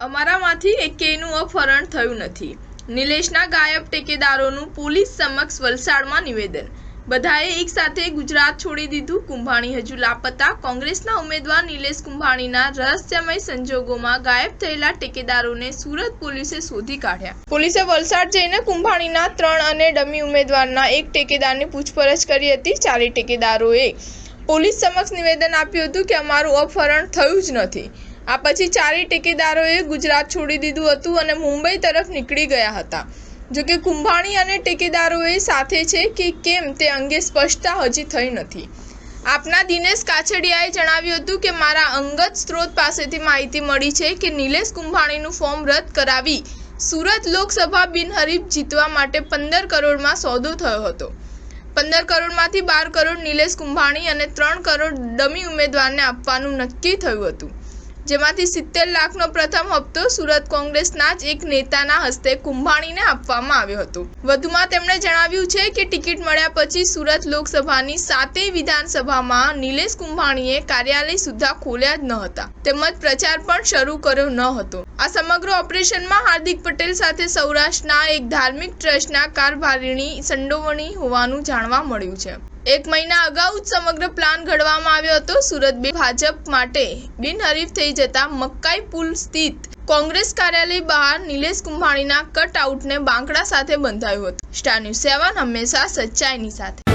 અમારામાંથી એકેયનું અપહરણ થયું નથી. નિલેશના ગાયબ ટેકેદારોનું પોલીસ સમક્ષ વલસાડમાં નિવેદન. બધાએ એક સાથે ગુજરાત છોડી દીધું. કુંભાણી હજુ લાપતા. કોંગ્રેસના ઉમેદવાર નિલેશ કુંભાણીના રહસ્યમય સંજોગોમાં ગાયબ થયેલા ટેકેદારોને સુરત પોલીસે શોધી કાઢ્યા. પોલીસે વલસાડ જઈને કુંભાણીના 3 અને ડમી ઉમેદવારના 1 ટેકેદારની પૂછપરછ કરી હતી. 4 ટેકેદારોએ પોલીસ સમક્ષ નિવેદન આપ્યું હતું કે અમારું અપહરણ થયું જ નથી. આ પછી 4 ટેકેદારોએ ગુજરાત છોડી દીધું હતું અને મુંબઈ તરફ નીકળી ગયા હતા. જોકે કુંભાણી અને ટેકેદારોએ સાથે છે કે કેમ તે અંગે સ્પષ્ટતા હજી થઈ નથી. આપના દિનેશ કાછડિયાએ જણાવ્યું હતું કે મારા અંગત સ્ત્રોત પાસેથી માહિતી મળી છે કે નિલેશ કુંભાણીનું ફોર્મ રદ કરાવી સુરત લોકસભા બિનહરીફ જીતવા માટે 15 કરોડમાં સોદો થયો હતો. 15 કરોડમાંથી 12 કરોડ નિલેશ કુંભાણી અને 3 કરોડ ડમી ઉમેદવારને આપવાનું નક્કી થયું હતું. જેમાંથી 70 લાખનો પ્રથમ હપ્તો સુરત કોંગ્રેસના જ એક નેતાના હસ્તે કુંભાણીને આપવામાં આવ્યો હતો. વધુમાં તેમણે જણાવ્યું છે કે ટિકિટ મળ્યા પછી સુરત લોકસભાની 7 વિધાનસભામાં નિલેશ કુંભાણીએ કાર્યાલય સુદ્ધા ખોલ્યા જ ન હતા તેમજ પ્રચાર પણ શરૂ કર્યો ન હતો. આ સમગ્ર ઓપરેશનમાં હાર્દિક પટેલ સાથે સૌરાષ્ટ્રના એક ધાર્મિક ટ્રસ્ટના કારભારીની સંડોવણી હોવાનું જાણવા મળ્યું છે. 1 મહિના અગાઉ જ સમગ્ર પ્લાન ઘડવામાં આવ્યો હતો. સુરત ભાજપ માટે બિનહરીફ થઈ જતા મકાઈ પુલ સ્થિત કોંગ્રેસ કાર્યાલય બહાર નિલેશ કુંભાણીના કટઆઉટને બાંકડા સાથે બંધાયું હતું. સ્ટાર ન્યૂઝ 7 હંમેશા સચ્ચાઈની સાથે.